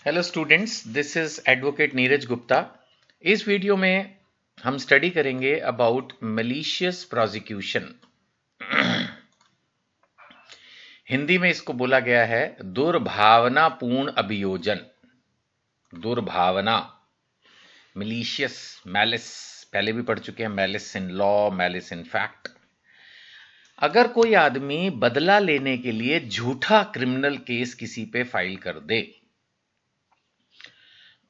Hello students, this is advocate Neeraj Gupta. इस video में हम स्टडी करेंगे अबाउट मलिशियस प्रोसिक्यूशन। हिंदी में इसको बोला गया है दुर्भावनापूर्ण अभियोजन। दुर्भावना, मलिशियस, मैलिस, पहले भी पढ़ चुके हैं, malice in law, malice in fact. अगर कोई आदमी बदला लेने के लिए झूठा क्रिमिनल केस किसी पे फाइल कर दे,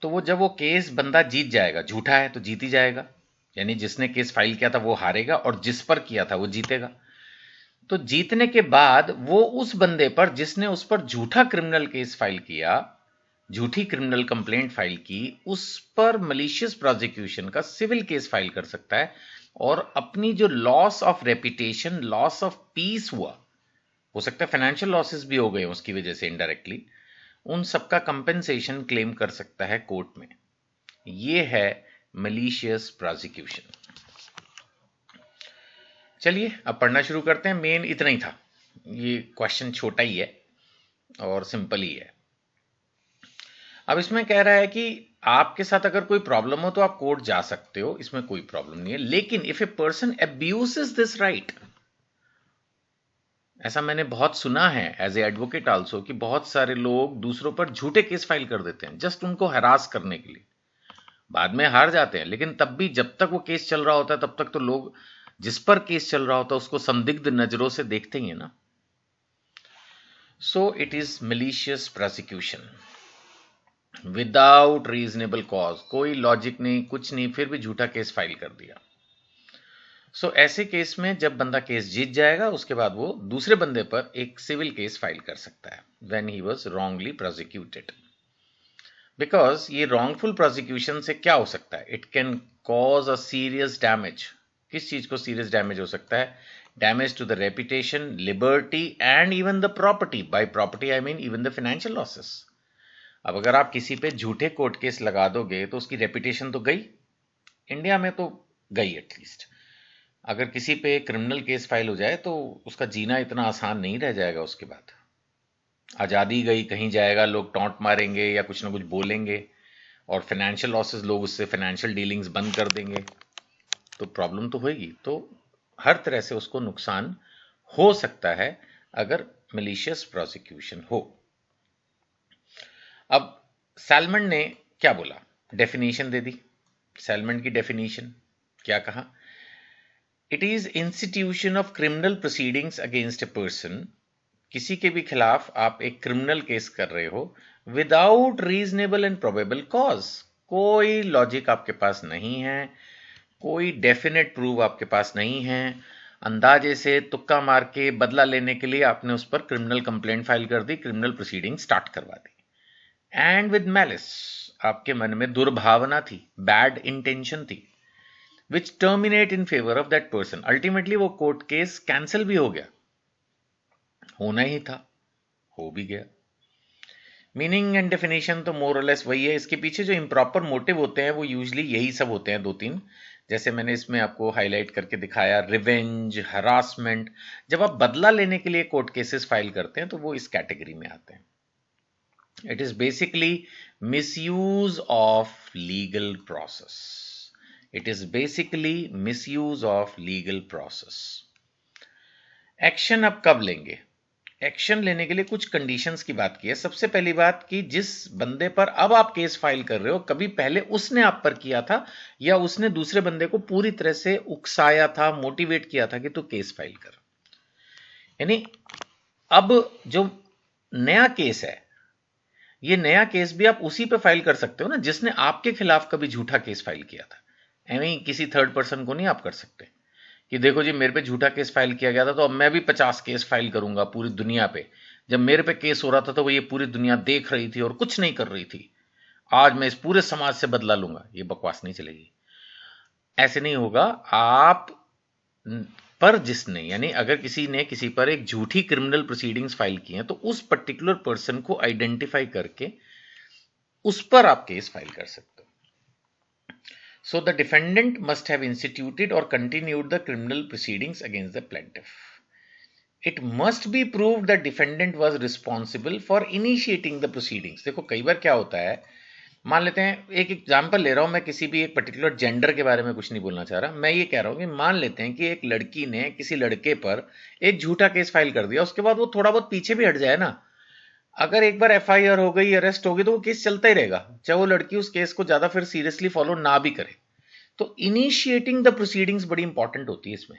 तो वो जब वो केस बंदा जीत जाएगा, झूठा है तो जीत ही जाएगा, यानी जिसने केस फाइल किया था वो हारेगा और जिस पर किया था वो जीतेगा। तो जीतने के बाद वो उस बंदे पर जिसने उस पर झूठा क्रिमिनल केस फाइल किया, झूठी क्रिमिनल कंप्लेंट फाइल की, उस पर मलिशियस प्रोसिक्यूशन का सिविल केस फाइल कर सकता है और अपनी जो loss of reputation, loss of peace हुआ, हो सकता है फाइनेंशियल लॉसेस भी हो गए उसकी वजह से इनडायरेक्टली, उन सबका कंपेंसेशन क्लेम कर सकता है कोर्ट में। ये है मलिशियस प्रोसिक्यूशन। चलिए अब पढ़ना शुरू करते हैं। मेन इतना ही था, ये क्वेश्चन छोटा ही है और सिंपल ही है। अब इसमें कह रहा है कि आपके साथ अगर कोई प्रॉब्लम हो तो आप कोर्ट जा सकते हो, इसमें कोई प्रॉब्लम नहीं है, लेकिन if a person abuses this right, ऐसा मैंने बहुत सुना है एज ए एडवोकेट आल्सो, कि बहुत सारे लोग दूसरों पर झूठे केस फाइल कर देते हैं जस्ट उनको हरास करने के लिए। बाद में हार जाते हैं, लेकिन तब भी जब तक वो केस चल रहा होता है तब तक तो लोग जिस पर केस चल रहा होता है उसको संदिग्ध नजरों से देखते ही है ना। So it is malicious prosecution without reasonable cause, कोई लॉजिक नहीं, कुछ नहीं, फिर भी झूठा केस फाइल कर दिया। सो ऐसे केस में जब बंदा केस जीत जाएगा उसके बाद वो दूसरे बंदे पर एक सिविल केस फाइल कर सकता है when he was wrongly prosecuted. Because ये रॉन्गफुल प्रोसिक्यूशन से क्या हो सकता है, it can cause a serious damage. किस चीज को सीरियस डैमेज हो सकता है? Damage to the reputation, liberty and even the property. By property I mean even the financial losses. अब अगर आप किसी पे झूठे कोर्ट केस लगा दोगे तो उसकी रेपुटेशन तो गई, इंडिया में तो गई एटलीस्ट। अगर किसी पे क्रिमिनल केस फाइल हो जाए तो उसका जीना इतना आसान नहीं रह जाएगा, उसके बाद आज़ादी गई, कहीं जाएगा, लोग टॉन्ट मारेंगे या कुछ ना कुछ बोलेंगे और फाइनेंशियल लॉसेस, लोग उससे फाइनेंशियल डीलिंग्स बंद कर देंगे, तो प्रॉब्लम तो होगी। तो हर तरह से उसको नुकसान हो सकता है अगर मलिशियस प्रोसिक्यूशन हो। अब सैलमन ने क्या बोला, डेफिनेशन दे दी। सैलमन की डेफिनेशन क्या कहा? It is institution of criminal proceedings against a person, किसी के भी खिलाफ आप एक क्रिमिनल केस कर रहे हो without reasonable and probable cause. कोई लॉजिक आपके पास नहीं है, कोई डेफिनेट प्रूफ आपके पास नहीं है, अंदाजे से तुक्का मार के बदला लेने के लिए आपने उस पर क्रिमिनल कंप्लेंट फाइल कर दी, क्रिमिनल प्रोसीडिंग स्टार्ट करवा दी, एंड विद मैलिस, आपके मन में दुर्भावना थी, बैड इंटेंशन थी, which terminate in favour of that person. Ultimately वो कोर्ट केस कैंसिल भी हो गया, होना ही था, हो भी गया। मीनिंग एंड डेफिनेशन तो मोर और लेस वही है। इसके पीछे जो इम्प्रॉपर मोटिव होते हैं वो यूजली यही सब होते हैं, दो तीन, जैसे मैंने इसमें आपको हाईलाइट करके दिखाया, रिवेंज, हरासमेंट। जब आप बदला लेने के लिए कोर्ट केसेस फाइल करते हैं तो वो इस कैटेगरी में आते हैं। It is basically misuse of legal process. It is basically misuse of legal process. Action अब कब लेंगे? एक्शन लेने के लिए कुछ कंडीशंस की बात की है। सबसे पहली बात कि जिस बंदे पर अब आप केस फाइल कर रहे हो, कभी पहले उसने आप पर किया था या उसने दूसरे बंदे को पूरी तरह से उकसाया था, मोटिवेट किया था कि तू केस फाइल कर। यानी अब जो नया केस है, ये नया केस भी आप उसी पे फाइल कर सकते हो ना जिसने आपके खिलाफ कभी झूठा केस फाइल किया था। एवं किसी थर्ड पर्सन को नहीं आप कर सकते कि देखो जी मेरे पे झूठा केस फाइल किया गया था तो अब मैं भी 50 केस फाइल करूंगा पूरी दुनिया पे। जब मेरे पे केस हो रहा था तो वो ये पूरी दुनिया देख रही थी और कुछ नहीं कर रही थी, आज मैं इस पूरे समाज से बदला लूंगा। ये बकवास नहीं चलेगी, ऐसे नहीं होगा। आप पर जिसने, यानी अगर किसी ने किसी पर एक झूठी क्रिमिनल प्रोसीडिंग्स फाइल की हैं तो उस पर्टिकुलर पर्सन को आइडेंटिफाई करके उस पर आप केस फाइल कर सकते हो। So the defendant must have instituted or continued the criminal proceedings against the plaintiff. It must be proved that defendant was responsible for initiating the proceedings. देखो कई बार क्या होता है, मान लेते हैं, एक एग्जांपल ले रहा हूं मैं, किसी भी एक पर्टिकुलर जेंडर के बारे में कुछ नहीं बोलना चाह रहा, मैं ये कह रहा हूं कि मान लेते हैं कि एक लड़की ने किसी लड़के पर एक झूठा केस फाइल कर दिया, उसके बाद वो थोड़ा बहुत पीछे भी हट जाए ना, अगर एक बार एफआईआर हो गई, अरेस्ट हो गई, तो वो केस चलता ही रहेगा, चाहे वो लड़की उस केस को ज्यादा फिर सीरियसली फॉलो ना भी करे। तो इनिशिएटिंग द प्रोसीडिंग्स बड़ी इंपॉर्टेंट होती है इसमें।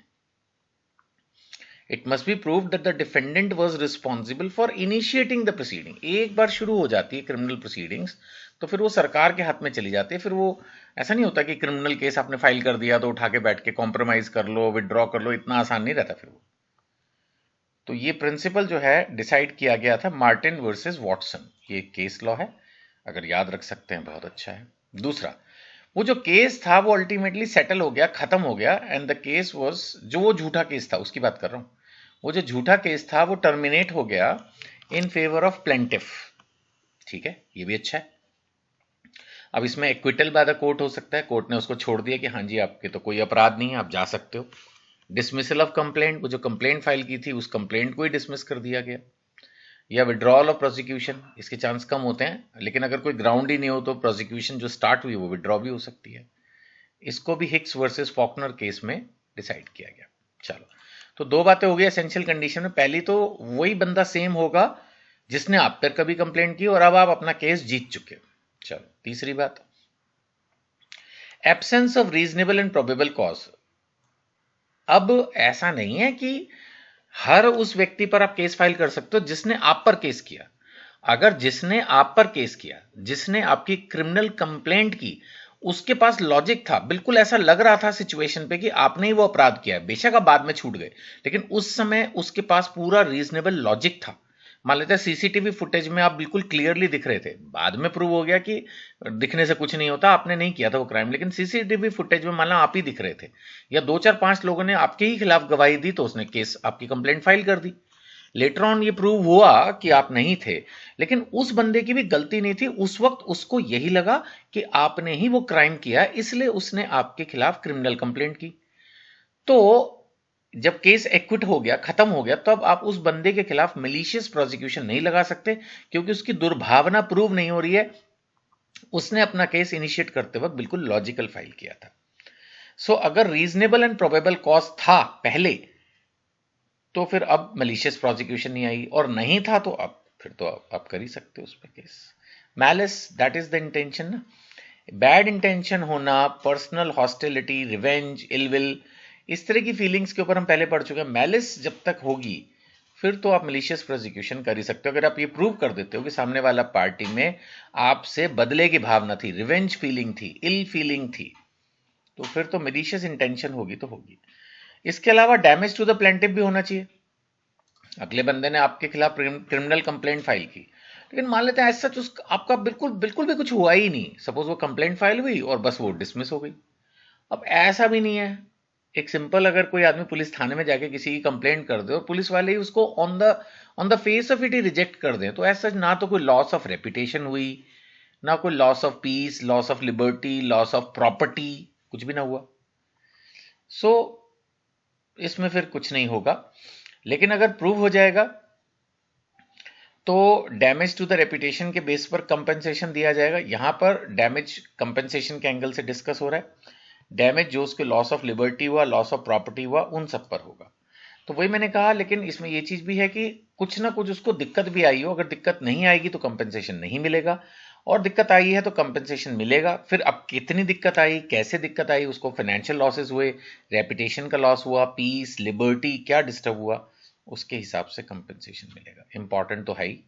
It must be proved that the defendant was responsible for initiating the proceeding. एक बार शुरू हो जाती है क्रिमिनल प्रोसीडिंग्स तो फिर वो सरकार के हाथ में चली जाती है। फिर वो ऐसा नहीं होता कि क्रिमिनल केस आपने फाइल कर दिया तो उठा के बैठ के कॉम्प्रोमाइज कर लो, विदड्रॉ कर लो, इतना आसान नहीं रहता फिर वो। तो ये प्रिंसिपल जो है डिसाइड किया गया था मार्टिन वर्सेस वॉटसन, ये केस लॉ है, अगर याद रख सकते हैं बहुत अच्छा है। दूसरा, वो जो केस था वो अल्टीमेटली सेटल हो गया, खत्म हो गया, एंड द केस वाज, जो वो झूठा केस था उसकी बात कर रहा हूं, वो जो झूठा केस था वो टर्मिनेट हो गया इन फेवर ऑफ प्लेंटिफ। ठीक है, ये भी अच्छा है। अब इसमें एक्विटल बाय द कोर्ट हो सकता है, कोर्ट ने उसको छोड़ दिया कि हाँ जी आपके तो कोई अपराध नहीं है, आप जा सकते हो। डिसमिसल ऑफ कंप्लेंट, वो जो कंप्लेंट फाइल की थी उस कंप्लेंट को ही डिसमिस कर दिया गया। या विड्रॉल ऑफ प्रोसिक्यूशन, इसके चांस कम होते हैं, लेकिन अगर कोई ग्राउंड ही नहीं हो तो प्रोसिक्यूशन जो स्टार्ट हुई वो विड्रॉ भी हो सकती है। इसको भी हिक्स वर्सेस फॉकनर केस में डिसाइड किया गया। चलो, तो दो बातें हो गई एसेंशियल कंडीशन में। पहली तो वही बंदा सेम होगा जिसने आप पर कभी कंप्लेंट की और अब आप अपना केस जीत चुके हो। चलो, तीसरी बात, absence of reasonable and probable cause. अब ऐसा नहीं है कि हर उस व्यक्ति पर आप केस फाइल कर सकते हो जिसने आप पर केस किया। अगर जिसने आप पर केस किया, जिसने आपकी क्रिमिनल कंप्लेंट की, उसके पास लॉजिक था, बिल्कुल ऐसा लग रहा था सिचुएशन पे कि आपने ही वो अपराध किया है, बेशक आप बाद में छूट गए, लेकिन उस समय उसके पास पूरा रीजनेबल लॉजिक था। मान लेते हैं सीसीटीवी फुटेज में आप बिल्कुल क्लियरली दिख रहे थे, बाद में प्रूव हो गया कि दिखने से कुछ नहीं होता, आपने नहीं किया था वो क्राइम, लेकिन सीसीटीवी फुटेज में मान लो आप ही दिख रहे थे, या दो चार पांच लोगों ने आपके ही खिलाफ गवाही दी, तो उसने केस, आपकी कंप्लेंट फाइल कर दी। लेटर ऑन ये प्रूव हुआ कि आप नहीं थे, लेकिन उस बंदे की भी गलती नहीं थी, उस वक्त उसको यही लगा कि आपने ही वो क्राइम किया, इसलिए उसने आपके खिलाफ क्रिमिनल कंप्लेंट की। तो जब केस एक्विट हो गया, खत्म हो गया, तब आप उस बंदे के खिलाफ मलिशियस प्रोसिक्यूशन नहीं लगा सकते, क्योंकि उसकी दुर्भावना प्रूव नहीं हो रही है, उसने अपना केस इनिशिएट करते वक्त बिल्कुल लॉजिकल फाइल किया था। सो अगर रीजनेबल एंड प्रोबेबल कॉज था पहले, तो फिर अब मलिशियस प्रोसिक्यूशन नहीं आई, और नहीं था तो अब फिर तो आप कर ही सकते हो उस पर case. Malice, that is the intention ना, बैड इंटेंशन होना, पर्सनल हॉस्टिलिटी, रिवेंज, इलविल, इस तरह की फीलिंग्स के ऊपर हम पहले पढ़ चुके हैं। मैलिस जब तक होगी फिर तो आप मलिशियस प्रोसिक्यूशन कर ही सकते हो। अगर आप ये प्रूव कर देते हो कि सामने वाला पार्टी में आपसे बदले की भावना थी, रिवेंज फीलिंग थी, इल फीलिंग थी, तो फिर तो मलिशियस इंटेंशन होगी तो होगी। इसके अलावा डैमेज टू द प्लेंटिफ भी होना चाहिए। अगले बंदे ने आपके खिलाफ क्रिमिनल कंप्लेंट फाइल की, लेकिन मान लेते हैं ऐसा आपका बिल्कुल बिल्कुल भी कुछ हुआ ही नहीं, सपोज वो कंप्लेंट फाइल हुई और बस वो डिसमिस हो गई। अब ऐसा भी नहीं है, एक सिंपल, अगर कोई आदमी पुलिस थाने में जाके किसी की कंप्लेंट कर दे और पुलिस वाले ही उसको on the face of it he reject कर दें, तो ऐसा ना तो कोई लॉस ऑफ रेपुटेशन हुई, ना कोई loss of peace, loss of liberty, loss of property, कुछ भी ना हुआ। सो इसमें फिर कुछ नहीं होगा। लेकिन अगर प्रूव हो जाएगा तो डैमेज टू द रेपुटेशन के बेस पर कंपेंसेशन दिया जाएगा। यहां पर डैमेज कंपेंसेशन के एंगल से डिस्कस हो रहा है। डैमेज जो उसके लॉस ऑफ लिबर्टी हुआ, लॉस ऑफ प्रॉपर्टी हुआ, उन सब पर होगा। तो वही मैंने कहा, लेकिन इसमें यह चीज भी है कि कुछ ना कुछ उसको दिक्कत भी आई हो, अगर दिक्कत नहीं आएगी तो कंपेंसेशन नहीं मिलेगा, और दिक्कत आई है तो कंपेंसेशन मिलेगा। फिर अब कितनी दिक्कत आई, कैसे दिक्कत आई, उसको फाइनेंशियल लॉसेस हुए, रेपुटेशन का लॉस हुआ, पीस, लिबर्टी क्या डिस्टर्ब हुआ, उसके हिसाब से कंपेंसेशन मिलेगा। इंपॉर्टेंट तो है ही,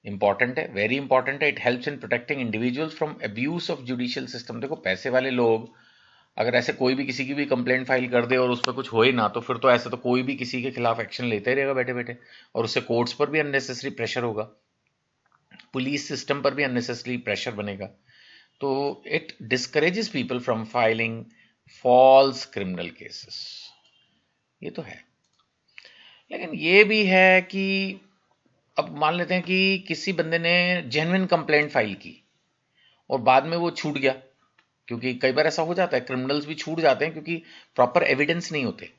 इंपॉर्टेंट है, वेरी इंपॉर्टेंट है। It helps in protecting individuals from abuse of judicial system. देखो पैसे वाले लोग अगर ऐसे कोई भी किसी की भी कंप्लेंट फाइल कर दे और उस पर कुछ हो ही ना, तो फिर तो ऐसे तो कोई भी किसी के खिलाफ एक्शन लेते ही रहेगा बैठे बैठे, और उससे कोर्ट्स पर भी अननेसेसरी प्रेशर होगा, पुलिस सिस्टम पर भी अननेसेसरी प्रेशर बनेगा। तो it discourages people from filing false criminal cases, ये तो है। लेकिन ये भी है कि अब मान लेते हैं कि किसी बंदे ने जेन्युइन कंप्लेंट फाइल की और बाद में वो छूट गया, क्योंकि कई बार ऐसा हो जाता है, क्रिमिनल्स भी छूट जाते हैं क्योंकि प्रॉपर एविडेंस नहीं होते।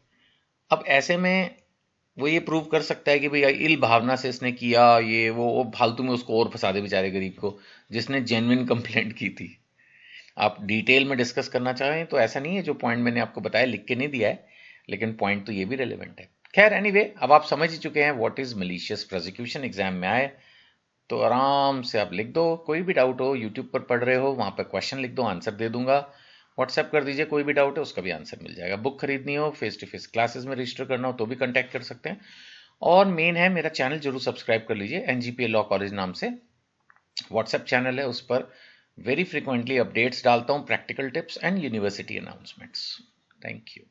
अब ऐसे में वो ये प्रूव कर सकता है कि भाई इल भावना से इसने किया, ये वो फालतू में उसको और फंसा दे बेचारे गरीब को, जिसने जेन्युइन कंप्लेंट की थी। आप डिटेल में डिस्कस करना चाहें तो ऐसा नहीं है, जो पॉइंट मैंने आपको बताया लिख के नहीं दिया है, लेकिन पॉइंट तो ये भी रेलिवेंट है। खैर एनीवे, अब आप समझ ही चुके हैं what is malicious prosecution. Exam में आए तो आराम से आप लिख दो, कोई भी डाउट हो, यूट्यूब पर पढ़ रहे हो वहां पर क्वेश्चन लिख दो, आंसर दे दूंगा। व्हाट्सएप कर दीजिए, कोई भी डाउट है उसका भी आंसर मिल जाएगा। बुक खरीदनी हो, फेस टू फेस क्लासेस में रजिस्टर करना हो तो भी कांटेक्ट कर सकते हैं। और मेन है, मेरा चैनल जरूर सब्सक्राइब कर लीजिए, एनजीपीए लॉ कॉलेज नाम से व्हाट्सएप चैनल है, उस पर वेरी फ्रिक्वेंटली अपडेट्स डालता हूँ, practical tips and university announcements. Thank you.